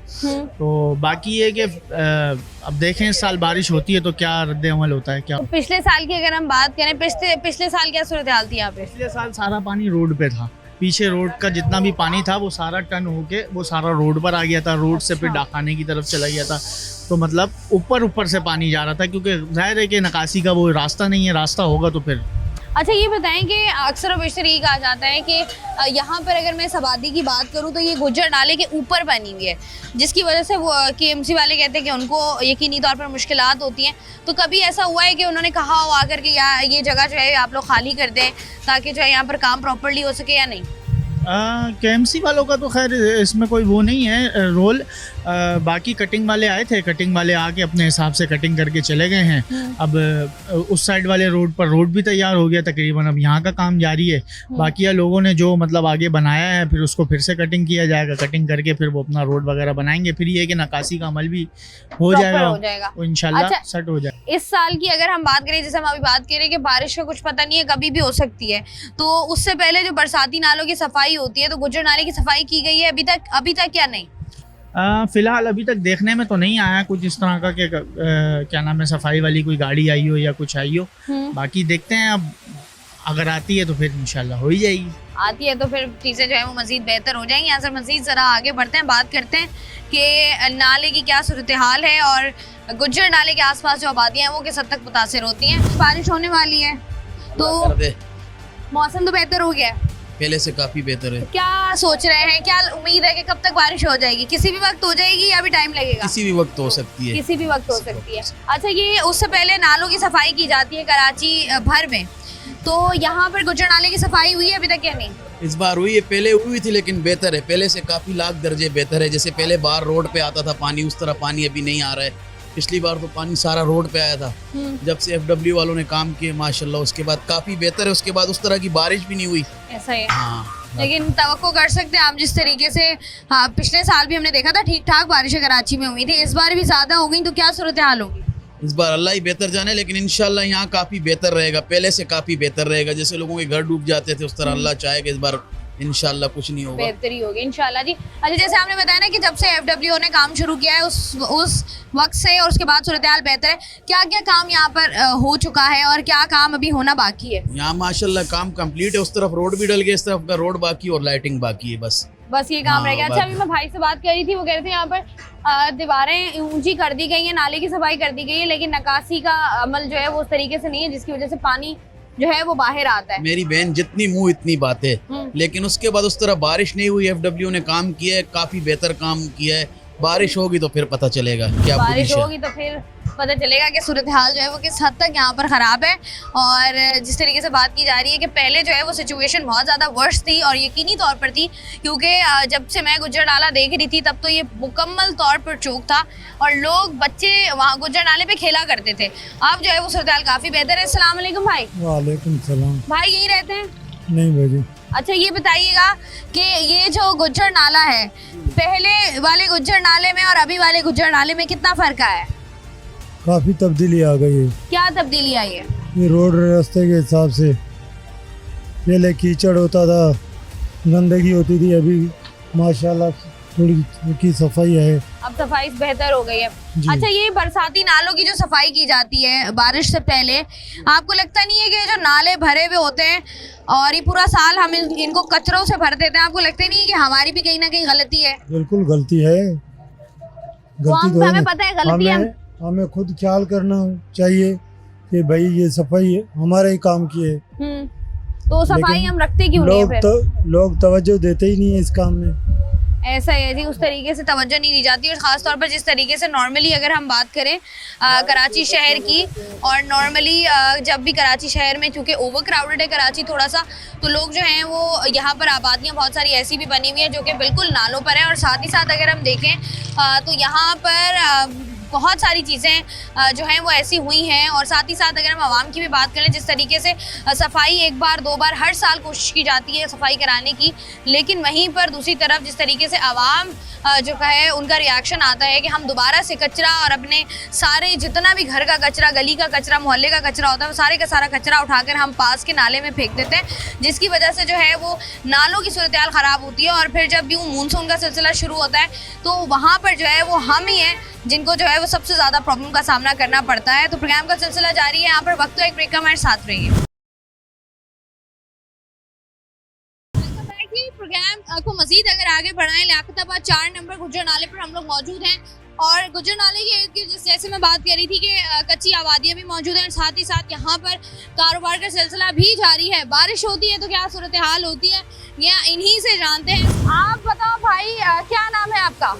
तो बाकी ये कि अब देखें इस साल बारिश होती है तो क्या रद्द अमल होता है। क्या तो पिछले साल की अगर हम बात करें, पिछले साल क्या सूरत हाल थी यहाँ पे? पिछले साल सारा पानी रोड पे था, पीछे रोड का जितना भी पानी था वो सारा टर्न होके वो सारा रोड पर आ गया था, रोड से फिर अच्छा। डाकाने की तरफ चला गया था। तो मतलब ऊपर से पानी जा रहा था, क्योंकि जाहिर है कि नकासी का वो रास्ता नहीं है, रास्ता होगा तो फिर। अच्छा ये बताएं कि अक्सर बेशतर ये कहा जाता है कि यहाँ पर अगर मैं इस आबादी की बात करूँ तो ये गुज्जर नाले के ऊपर बनी हुई है, जिसकी वजह से वो KMC वाले कहते हैं कि उनको यकीनी तौर पर मुश्किलात होती हैं। तो कभी ऐसा हुआ है कि उन्होंने कहा हो आकर के या ये जगह जो है आप लोग खाली कर दें ताकि जो है यहाँ पर काम प्रॉपर्ली हो सके, या नहीं? KMC वालों का तो खैर इसमें कोई वो नहीं है रोल। बाकी कटिंग वाले आए थे, कटिंग वाले आके अपने हिसाब से कटिंग करके चले गए हैं। अब उस साइड वाले रोड पर रोड भी तैयार हो गया तकरीबन, अब यहाँ का काम जारी है। बाकी या लोगों ने जो मतलब आगे बनाया है फिर उसको फिर से कटिंग किया जाएगा, कटिंग करके फिर वो अपना रोड वगैरह बनाएंगे। फिर ये कि नकासी का अमल भी हो जाएगा, वो इंशाल्लाह अच्छा, सेट हो जाए। इस साल की अगर हम बात करें, जैसे हम अभी बात करें कि बारिश का कुछ पता नहीं है, कभी भी हो सकती है, तो उससे पहले जो बरसाती नालों की सफाई होती है तो गुज्जर नाले की सफाई की गई है अभी तक या नहीं? फिलहाल अभी तक देखने में तो नहीं आया कुछ इस तरह का कि क्या नाम है सफाई वाली कोई गाड़ी आई हो या कुछ आई हो। बाकी देखते हैं, अब अगर आती है तो फिर इंशाल्लाह हो ही जाएगी। आती है तो फिर चीज़ें जो है वो मज़ीद बेहतर हो जाएंगी। यहाँ से मज़ीद ज़रा आगे बढ़ते हैं, बात करते हैं कि नाले की क्या सूरत हाल है और गुज्जर नाले के आसपास जो आबादियाँ हैं वो किस हद तक मुतासिर होती हैं। बारिश होने वाली है तो मौसम तो बेहतर हो गया है, पहले से काफी बेहतर है। क्या सोच रहे हैं, क्या उम्मीद है कि कब तक बारिश हो जाएगी? किसी भी वक्त हो जाएगी या भी टाइम लगेगा? किसी भी वक्त हो सकती है, किसी भी वक्त हो सकती है। अच्छा, ये उससे पहले नालों की सफाई की जाती है कराची भर में, तो यहाँ पर गुज्जर नाले की सफाई हुई है अभी तक या नहीं? इस बार हुई है, पहले हुई थी लेकिन बेहतर है, पहले से काफी लाख दर्जे बेहतर है। जैसे पहले बाहर रोड पे आता था पानी, उस तरह पानी अभी नहीं आ रहा है। पिछली बार तो पानी सारा रोड पे आया था, जब से FW वालों ने काम किए माशाल्लाह, उसके बाद काफी बेहतर है। उसके बाद उस तरह की बारिश भी नहीं हुई। ऐसा है। हाँ, लेकिन तवक्को कर सकते हैं आप जिस तरीके से, हाँ पिछले साल भी हमने देखा था ठीक ठाक बारिशें कराची में हुई थी, इस बार भी ज्यादा हो गई, तो क्या सूरत हाल होगी? इस बार अल्लाह ही बेहतर जाने, लेकिन इंशाल्लाह यहाँ काफी बेहतर रहेगा, पहले से काफी बेहतर रहेगा। जैसे लोगों के घर डूब जाते थे उस तरह अल्लाह चाहेगा इस बार इंशाल्लाह कुछ नहीं होगा, बेहतरी होगी इंशाल्लाह जी। अच्छा, जैसे आपने बताया ना कि जब से FW ने काम शुरू किया है उस वक्त से और उसके बाद सूरत हाल बेहतर है, क्या क्या काम यहाँ पर हो चुका है और क्या काम अभी होना बाकी है? यहाँ माशाल्लाह काम कंप्लीट है, उस तरफ रोड भी डल गया, इस तरफ का रोड बाकी और लाइटिंग बाकी है, बस ये काम हाँ, रह गया। अच्छा, अभी मैं भाई से बात कर रही थी, वो कह रहे थे यहाँ पर दीवारें ऊंची कर दी गई हैं, नाले की सफाई कर दी गई है, लेकिन नकासी का अमल जो है वो उस तरीके से नहीं है, जिसकी वजह से पानी जो है वो बाहर आता है। मेरी बहन जितनी मुंह इतनी बातें, लेकिन उसके बाद उस तरह बारिश नहीं हुई। FW ने काम किया है, काफी बेहतर काम किया है। बारिश होगी तो फिर पता चलेगा क्या बारिश होगी तो फिर पता चलेगा कि सूरत हाल जो है वो किस हद तक यहाँ पर ख़राब है। और जिस तरीके से बात की जा रही है कि पहले जो है वो सिचुएशन बहुत ज़्यादा वर्स थी और यकीनी तौर पर थी, क्योंकि जब से मैं गुज्जर नाला देख रही थी तब तो ये मुकम्मल तौर पर चौक था और लोग बच्चे वहाँ गुज्जर नाले पे खेला करते थे। अब जो है वो सूरत हाल काफ़ी बेहतर है। अस्सलाम वालेकुम भाई। वालेकुम सलाम। भाई यहीं रहते हैं? नहीं भाई। अच्छा, ये बताइएगा कि ये जो गुज्जर नाला है, पहले वाले गुज्जर नाले में और अभी वाले गुज्जर नाले में कितना फ़र्क आया है? काफ़ी तब्दीली आ गई है। क्या तब्दीली आई है? ये रोड रास्ते के हिसाब से पहले कीचड़ होता था, गंदगी होती थी, अभी माशाल्लाह थोड़ी की सफाई है, अब सफाई बेहतर हो गई है। अच्छा, ये बरसाती नालों की जो सफाई की जाती है बारिश से पहले, आपको लगता नहीं है कि जो नाले भरे हुए होते हैं और ये पूरा साल हम इनको कचरों से भर देते हैं, आपको लगता नहीं है कि हमारी भी कहीं ना कहीं गलती है? बिल्कुल गलती है, गलती तो हमें पता है गलती है। हमें खुद ख्याल करना चाहिए कि भाई ये सफाई हमारा ही काम की है, तो सफाई हम रखते क्यों नहीं है फिर? लोग तवज्जो देते ही नहीं है इस काम में। ऐसा है जी, उस तरीके से तवज्जो नहीं दी जाती। और ख़ास तौर पर जिस तरीके से नॉर्मली अगर हम बात करें कराची शहर की, और नॉर्मली जब भी कराची शहर में, चूँकि ओवर क्राउडेड है कराची थोड़ा सा, तो लोग जो हैं वो यहाँ पर आबादियाँ बहुत सारी ऐसी भी बनी हुई हैं जो कि बिल्कुल नालों पर है। और साथ ही साथ अगर हम देखें तो यहाँ पर बहुत सारी चीज़ें जो हैं वो ऐसी हुई हैं। और साथ ही साथ अगर हम आवाम की भी बात करें, जिस तरीके से सफाई एक बार दो बार हर साल कोशिश की जाती है सफाई कराने की, लेकिन वहीं पर दूसरी तरफ जिस तरीके से आवाम जो है उनका रिएक्शन आता है कि हम दोबारा से कचरा और अपने सारे जितना भी घर का कचरा, गली का कचरा, मोहल्ले का कचरा होता है, वो सारे का सारा कचरा उठाकर हम पास के नाले में फेंक देते हैं, जिसकी वजह से जो है वो नालों की सूरत हाल ख़राब होती है। और फिर जब यूँ मानसून का सिलसिला शुरू होता है तो वहाँ पर जो है वो हम ही हैं जिनको जो है वो सबसे ज़्यादा प्रॉब्लम का सामना करना पड़ता है। तो प्रोग्राम का सिलसिला जारी है, यहाँ पर वक्त तो एक ब्रेक का, हमारे साथ रहिए। को मजीद अगर आगे बढ़ाएं, लियाकताबाद 4 नंबर गुज्जर नाले पर हम लोग मौजूद हैं और गुज्जर नाले की जैसे मैं बात कर रही थी कि कच्ची आबादियाँ भी मौजूद हैं, साथ ही साथ यहाँ पर कारोबार का सिलसिला भी जारी है। बारिश होती है तो क्या सूरत हाल होती है ये इन्हीं से जानते हैं। आप बताओ भाई, क्या नाम है आपका?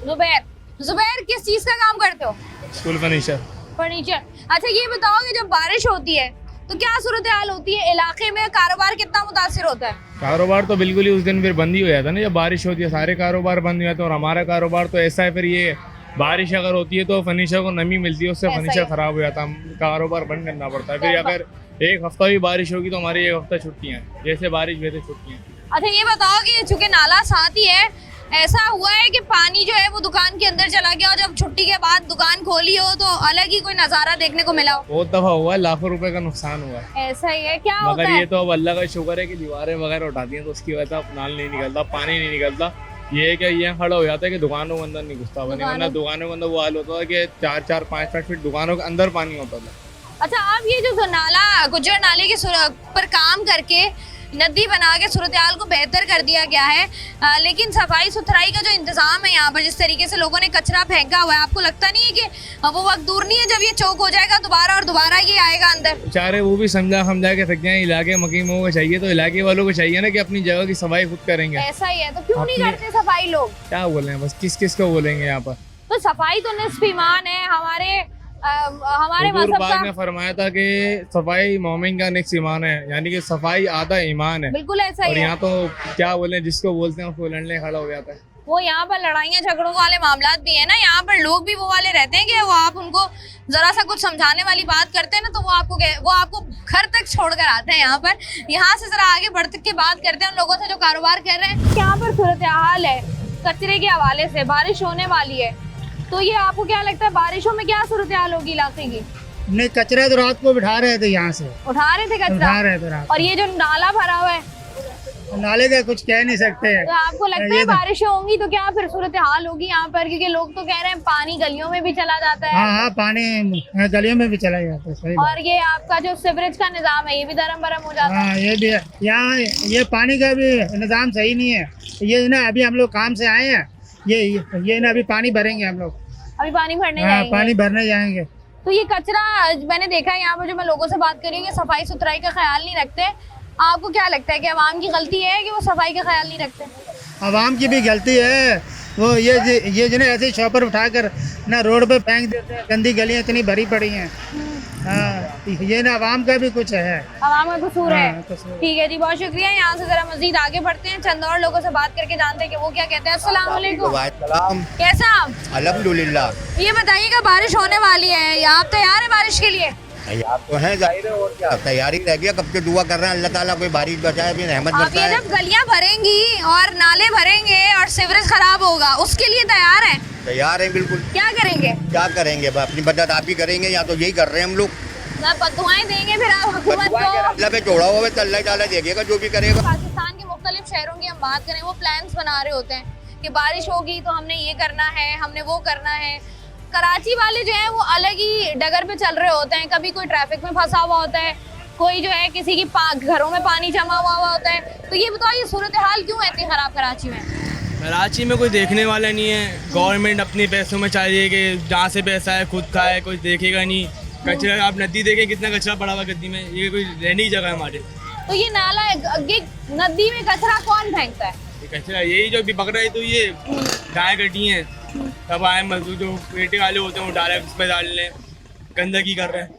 जुबैर। जुबैर, किस चीज़ का काम करते हो? School furniture. अच्छा ये बताओ कि जब बारिश होती है तो क्या सूरत हाल होती है इलाके में, कारोबार कितना मुतासिर होता है? कारोबार तो बिल्कुल ही उस दिन फिर बंद ही हो जाता है ना, जब बारिश होती है सारे कारोबार बंद हो जाते हैं। और हमारा कारोबार तो ऐसा है, फिर ये बारिश अगर होती है तो फर्नीचर को नमी मिलती है, उससे फर्नीचर खराब हो जाता है, कारोबार बंद करना पड़ता है। फिर अगर एक हफ्ता भी बारिश होगी तो हमारी एक हफ्ता छुट्टियाँ हैं, जैसे बारिश वैसे छुट्टियाँ। अच्छा ये बताओ कि चूंकि नाला साथ ही है, ऐसा हुआ है कि पानी जो है वो दुकान के अंदर चला गया और जब छुट्टी के बाद दुकान खोली हो तो अलग ही कोई नज़ारा देखने को मिला हो? बहुत दफा हुआ है, लाखों रुपए का नुकसान हुआ है। ऐसा ही है क्या? मगर होता ये है तो अब अल्लाह का शुक्र है कि दीवारें वगैरह उठाती हैं तो उसकी वजह से अब नाल नहीं निकलता, पानी नहीं निकलता। ये है कि ये खड़ा हो जाता है कि दुकानों के अंदर नहीं घुसता पानी, वरना दुकानों के अंदर वो हाल होता था कि 4-4, 5-5 फीट दुकानों के अंदर पानी होता था। अच्छा आप ये जो नाला गुज्जर नाले के पर काम करके नदी बना के सूरत हाल को बेहतर कर दिया गया है, लेकिन सफाई सुथराई का जो इंतजाम है यहाँ पर, जिस तरीके से लोगों ने कचरा फेंका हुआ है, आपको लगता नहीं है कि वो वक्त दूर नहीं है जब ये चौक हो जाएगा दोबारा और दोबारा ये आएगा अंदर? बेचारे वो भी समझा के थक गए, इलाके मकीमों को चाहिए तो इलाके वालों को चाहिए ना कि अपनी जगह की सफाई खुद करेंगे। ऐसा ही है, तो क्यों नहीं करते सफाई लोग? क्या बोले बस, किस को बोलेंगे यहाँ पर? तो सफाई तो निस्फ ईमान है। हमारे हुजूर मजहब पाक का ने फरमाया था कि सफाई मोमिन का निस्फ ईमान है, यानी कि सफाई आधा ईमान है। बिल्कुल ऐसा और ही है। यहाँ तो क्या बोले, जिसको बोलते हैं उसको लड़ने खड़ा हो जाता है। वो यहाँ पर लड़ाइयाँ झगड़ों वाले मामलात भी है ना, यहाँ पर लोग भी वो वाले रहते हैं कि वो आप उनको जरा सा कुछ समझाने वाली बात करते हैं ना तो वो आपको घर तक छोड़कर आते हैं। यहाँ से जरा आगे बढ़ के बात करते हैं उन लोगों से जो कारोबार कर रहे हैं। यहाँ पर सूरत हाल है कचरे के हवाले से, बारिश होने वाली है तो ये आपको क्या लगता है बारिशों में क्या सूरत हाल होगी इलाके की? नहीं, कचरा तो रात को बिठा रहे थे, यहाँ से उठा रहे थे कचरा? उठा रहे थे रात। और ये जो नाला भरा हुआ है, नाले का कुछ कह नहीं सकते हैं। तो आपको लगता है बारिशें होंगी तो क्या फिर सूरत हाल होगी यहाँ पर? क्योंकि लोग तो कह रहे हैं पानी गलियों में भी चला जाता है। हाँ, पानी गलियों में भी चला जाता है, सही। और ये आपका जो सीवरेज का निजाम है ये भी दरम बरम हो जाता है। हाँ, ये भी है। यहाँ ये पानी का भी निज़ाम सही नहीं है। ये ना अभी हम लोग काम से आए हैं, ये ना अभी पानी भरेंगे हम लोग, अभी पानी भरने हाँ, जाएंगे। पानी भरने जाएंगे। तो ये कचरा मैंने देखा है यहाँ पर, जो मैं लोगों से बात कर रही हूँ, सफाई सुथराई का ख्याल नहीं रखते। आपको क्या लगता है कि अवाम की गलती है कि वो सफाई का ख्याल नहीं रखते? आवाम की भी गलती है। वो ये जो ना ऐसे शॉपर उठाकर ना रोड पे फेंक देते हैं, गंदी गलियाँ इतनी भरी पड़ी हैं। हाँ, ये ना आवाम का भी कुछ है, आवाम का कसूर है। हाँ, कसूर। ठीक है जी, बहुत शुक्रिया। यहाँ से जरा मजीद आगे बढ़ते हैं, चंद और लोगों से बात करके जानते हैं कि वो क्या कहते हैं। अस्सलाम वालेकुम। कैसा आप? अल्हम्दुलिल्लाह। ये बताइएगा बारिश होने वाली है, आप तैयार है बारिश के लिए? आप तो हैं जाहिर है, और क्या तैयारी रह गया, कब से दुआ कर रहे हैं अल्लाह ताला कोई बारिश बचाए, फिर रहमत आप बरसाए। ये जब गलियां भरेंगी और नाले भरेंगे और सीवरेज खराब होगा, उसके लिए तैयार है? तैयार है बिल्कुल। क्या करेंगे? क्या करेंगे, अपनी मदद आप ही करेंगे, या तो यही कर रहे हैं हम लोग। बददुआएं देंगे फिर आप हुकूमत को? अल्लाह पे छोड़ा हुआ है, तो अल्लाह ताला देखेगा जो भी करेगा। पाकिस्तान के मुख्तलिफ शहरों की हम बात करें, वो प्लान्स बना रहे होते हैं कि बारिश होगी तो हमने ये करना है, हमने वो करना है। कराची वाले जो हैं वो अलग ही डगर पे चल रहे होते हैं, कभी कोई ट्रैफिक में फंसा हुआ होता है, कोई जो है किसी की घरों में पानी जमा हुआ होता है। तो ये बताओ ये सूरत हाल क्यों है इतनी खराब कराची में? कराची में कोई देखने वाला नहीं है। गवर्नमेंट अपने पैसों में चाहिए कि जहाँ से पैसा है खुद खाए, कोई देखेगा नहीं। कचरा, आप नदी देखें कितना कचरा पड़ा हुआ गद्दी में, ये कोई रहने की जगह है हमारे। तो ये नाला ये नदी में कचरा कौन फेंकता है? ये कचरा यही जो भी पकड़ रहे, तो ये गाय कटी हैं, तब आए मजदूर जो पेटे वाले होते हैं वो डायरेक्ट उस पर डाल रहे हैं, गंदगी कर रहे हैं,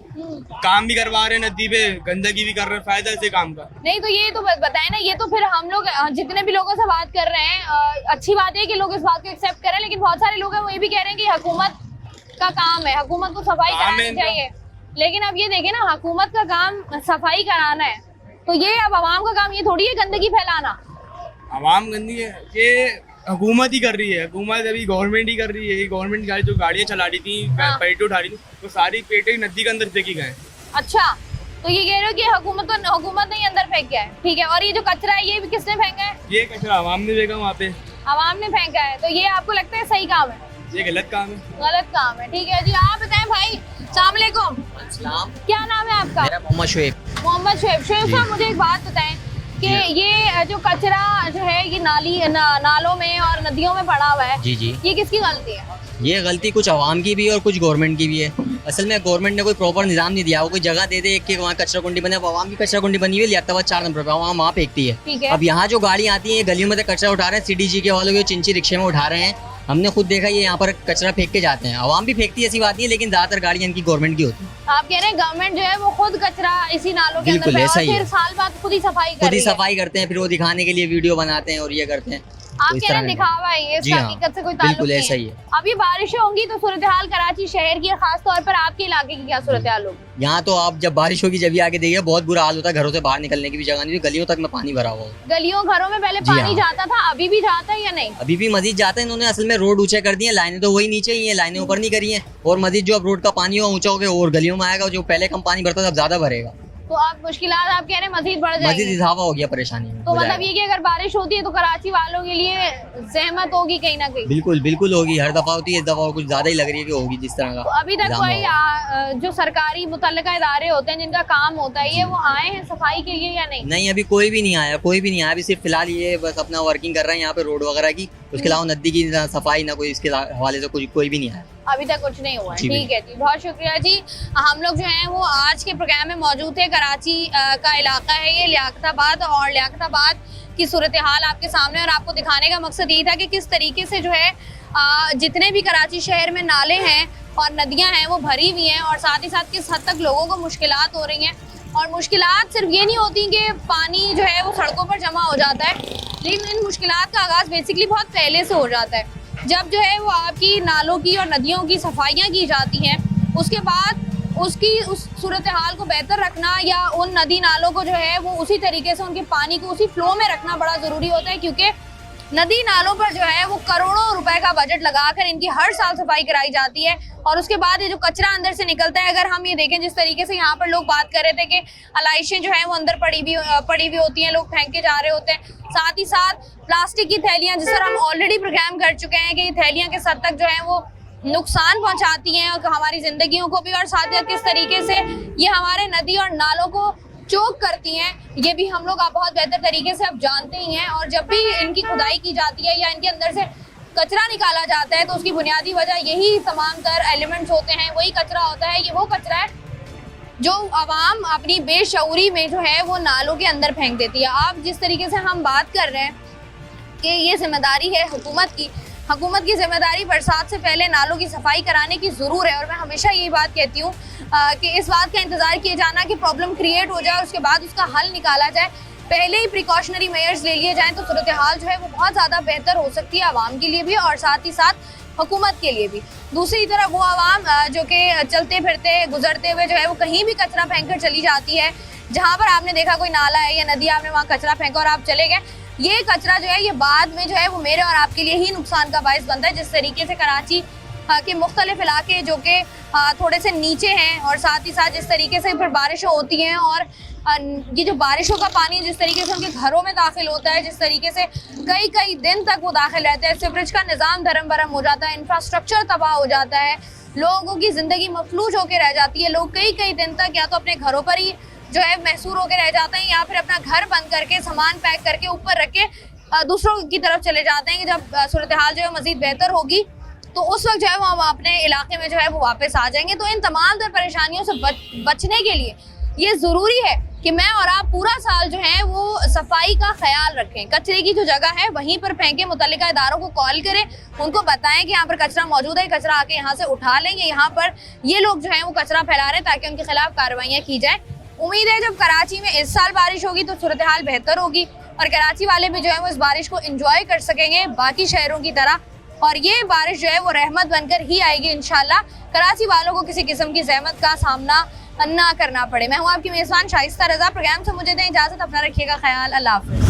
काम भी करवा रहे हैं नदी पे, गंदगी भी कर रहे हैं। फायदा इसे काम का नहीं। तो ये तो बताए ना, ये तो फिर हम लोग जितने भी लोगों से बात कर रहे हैं, अच्छी बात है कि लोग इस बात को एक्सेप्ट कर रहे हैं, लेकिन बहुत सारे लोग हैं वो ये भी कह रहे हैं कि हुकूमत का काम है, हुकूमत को सफाई करानी चाहिए। लेकिन अब ये देखें ना, हुकूमत का काम सफाई कराना है, तो ये अब आवाम का काम ये थोड़ी है गंदगी फैलाना। आवाम गंदी है, ये हुकूमत ही कर रही है। हुकूमत अभी गवर्नमेंट ही कर रही है। गवर्नमेंट गाड़ी जो गाड़ियाँ चला रही थी, पेटे उठा रही थी, वो सारी पेटे नदी के अंदर फेंकी गए। अच्छा, तो ये कह रहे हो कि हुकूमत ने ही अंदर फेंका है। ठीक है, और ये जो कचरा है ये भी किसने फेंका है? ये कचरा आवाम ने फेंका वहाँ पे, आवाम ने फेंका है। तो ये आपको लगता है सही काम है? ये गलत काम है। गलत काम है। ठीक है जी, आप बताएं भाई। अस्सलाम वालेकुम। क्या नाम है आपका? मेरा मोहम्मद शुएब। मोहम्मद शुएब। शुएब साहब मुझे एक बात बताएं कि ये जो कचरा जो है ये नालों में और नदियों में पड़ा हुआ है, जी जी, ये किसकी गलती है? ये गलती कुछ आवाम की भी है और कुछ गवर्नमेंट की भी है। असल में गवर्नमेंट ने कोई प्रॉपर निज़ाम नहीं दिया, वो कोई जगह दे दे कि वहाँ कचरा कुंडी बने। अब आवाम की कचरा कुंडी बनी हुई है लियाकताबाद 4 नंबर पर, वहाँ फेंकती है। ठीक है। अब यहाँ जो गाड़ी आती है ये गलियों में से कचरा उठा रहे हैं, CDG के वालों के चिंची रिक्शे में उठा रहे हैं। हमने खुद देखा ये यहाँ पर कचरा फेंक के जाते हैं। आवाम भी फेंकती है, ऐसी बात नहीं है, लेकिन ज्यादातर गाड़ियाँ इनकी गवर्नमेंट की होती है। आप कह रहे हैं गवर्नमेंट जो है वो खुद कचरा इसी नालों के अंदर बिल्कुल, फेंक ऐसा और ही फिर है। साल बाद खुद ही सफाई कर खुद ही रही है। सफाई करते हैं, फिर वो दिखाने के लिए वीडियो बनाते हैं और ये करते हैं। आप तो इस कह रहे हैं तरह का- दिखावा है ये, जी इसका हाँ, हकीकत से कोई ताल्लुक बिल्कुल नहीं ऐसा ही है। अब ये बारिशें होंगी तो सूरत हाल कराची शहर की, खास तौर पर आपके इलाके की क्या सूरत हाल होगी? यहाँ तो आप जब बारिश होगी जब ये आगे देखिए बहुत बुरा हाल होता है, घरों से बाहर निकलने की भी जगह नहीं, गलियों तक में पानी भरा हुआ है। गलियों घरों में पहले जी पानी हाँ। जाता था, अभी भी जाता है या नहीं? अभी भी मस्जिद जाते हैं, इन्होंने असल में रोड ऊंचे कर दिए, लाइनें तो वही नीचे ही है, लाइनें ऊपर नहीं करी हैं। और मस्जिद जो अब रोड का पानी हो ऊंचा हो गया और गलियों में आएगा, जो पहले कम पानी भरता था अब ज्यादा भरेगा। तो आप मुश्किलात आप कह रहे हैं मजीद बढ़ मस्जिद जाएगी। इजाफा हो गया परेशानी में, तो हो मतलब जाएगा। ये कि अगर बारिश होती है तो कराची वालों के लिए जहमत होगी कहीं ना कहीं। बिल्कुल बिल्कुल होगी, हर दफा होती है, इस दफा कुछ ज्यादा ही लग रही है कि होगी जिस तरह तो का। अभी तक इंतजाम कोई होगा। जो सरकारी मुतल्लिका इदारे होते हैं जिनका काम होता है ये वो आए हैं सफाई के लिए या नहीं? नहीं, अभी कोई भी नहीं आया, कोई भी नहीं आया। अभी सिर्फ फिलहाल ये बस अपना वर्किंग कर रहे हैं यहाँ पे रोड वगैरह की, उसके अलावा नदी की ना सफाई ना कोई इसके हवाले से कोई भी नहीं आया। अभी तक कुछ नहीं हुआ है। जी, ठीक है जी, बहुत शुक्रिया जी। हम लोग जो हैं वो आज के प्रोग्राम में मौजूद थे। कराची का इलाका है ये लियाकताबाद, और लियाकताबाद की सूरत हाल आपके सामने, और आपको दिखाने का मकसद ये था कि किस तरीके से जो है जितने भी कराची शहर में नाले हैं और नदियां हैं वो भरी हुई हैं, और साथ ही साथ किस हद तक लोगों को मुश्किलात हो रही हैं। और मुश्किलात सिर्फ ये नहीं होती कि पानी जो है वो सड़कों पर जमा हो जाता है, लेकिन इन मुश्किलात का आगाज़ बेसिकली बहुत पहले से हो जाता है। जब जो है वो आपकी नालों की और नदियों की सफाइयाँ की जाती हैं, उसके बाद उसकी उस सूरत हाल को बेहतर रखना या उन नदी नालों को जो है वो उसी तरीके से उनके पानी को उसी फ्लो में रखना बड़ा ज़रूरी होता है, क्योंकि नदी नालों पर जो है वो करोड़ों रुपए का बजट लगाकर इनकी हर साल सफाई कराई जाती है। और उसके बाद ये जो कचरा अंदर से निकलता है, अगर हम ये देखें जिस तरीके से यहाँ पर लोग बात कर रहे थे कि अलाइशें जो है वो अंदर पड़ी हुई होती हैं, लोग फेंक के जा रहे होते हैं। साथ ही साथ प्लास्टिक की थैलियाँ, जिस पर हम ऑलरेडी प्रोग्राम कर चुके हैं कि ये थैलियाँ किस हद तक जो है वो नुकसान पहुँचाती हैं और हमारी ज़िंदगियों को भी, और साथ ही साथ किस तरीके से ये हमारे नदी और नालों को चोक करती हैं, ये भी हम लोग आप बहुत बेहतर तरीके से अब जानते ही हैं। और जब भी इनकी खुदाई की जाती है या इनके अंदर से कचरा निकाला जाता है तो उसकी बुनियादी वजह यही तमाम तर एलिमेंट्स होते हैं, वही कचरा होता है। ये वो कचरा है जो आवाम अपनी बेशऊरी में जो है वो नालों के अंदर फेंक देती है। आप जिस तरीके से हम बात कर रहे हैं कि ये जिम्मेदारी है हुकूमत की जिम्मेदारी बरसात से पहले नालों की सफाई कराने की ज़रूर है। और मैं हमेशा यही बात कहती हूँ कि इस बात का इंतज़ार किया जाना कि प्रॉब्लम क्रिएट हो जाए और उसके बाद उसका हल निकाला जाए, पहले ही प्रिकॉशनरी मेजर्स ले लिए जाएं तो सूरत हाल जो है वो बहुत ज़्यादा बेहतर हो सकती है आवाम के लिए भी और साथ ही साथ हुकूमत के लिए भी। दूसरी तरफ वो आवाम जो कि चलते फिरते गुजरते हुए जो है वो कहीं भी कचरा फेंक कर चली जाती है, जहाँ पर आपने देखा कोई नाला है या नदी, आपने वहाँ कचरा फेंका और आप चले गए, ये कचरा जो है ये बाद में जो है वो मेरे और आपके लिए ही नुकसान का बायस बनता है। जिस तरीके से कराची के मुख्तलिफ इलाके जो कि थोड़े से नीचे हैं, और साथ ही साथ जिस तरीके से फिर बारिशें होती हैं और ये जो बारिशों का पानी जिस तरीके से उनके घरों में दाखिल होता है, जिस तरीके से कई दिन तक वो दाखिल रहता है, सीवरेज का निज़ाम धर्म भरम हो जाता है, इंफ्रास्ट्रक्चर तबाह हो जाता है, लोगों की ज़िंदगी मफलूज होकर रह जाती है। लोग कई दिन तक या तो अपने घरों पर ही जो है महसूर होकर रह जाते हैं या फिर अपना घर बंद करके सामान पैक करके ऊपर रख के दूसरों की तरफ चले जाते हैं कि जब सूरत हाल जो है मज़ीद बेहतर होगी तो उस वक्त जो है वो हम अपने इलाके में जो है वो वापस आ जाएंगे। तो इन तमाम तर परेशानियों से बचने के लिए ये ज़रूरी है कि मैं और आप पूरा साल जो है वो सफाई का ख्याल रखें। कचरे की जो जगह है वहीं पर फेंकें, मुतल्लिका इदारों को कॉल करें, उनको बताएं कि यहाँ पर कचरा मौजूद है, कचरा आके यहाँ से उठा लेंगे, यहाँ पर ये लोग जो है वो कचरा फैला रहे हैं ताकि उनके खिलाफ कार्रवाइयाँ की जाए। उम्मीद है जब कराची में इस साल बारिश होगी तो सूरत हाल बेहतर होगी और कराची वाले भी जो है वो इस बारिश को एंजॉय कर सकेंगे बाकी शहरों की तरह, और ये बारिश जो है वो रहमत बनकर ही आएगी इंशाल्लाह। कराची वालों को किसी किस्म की ज़हमत का सामना ना करना पड़े। मैं हूँ आपकी मेज़बान शाइस्ता रज़ा। प्रोग्राम से मुझे दें इजाज़त, अपना रखिएगा ख्याल, अल्लाह हाफ़िज़।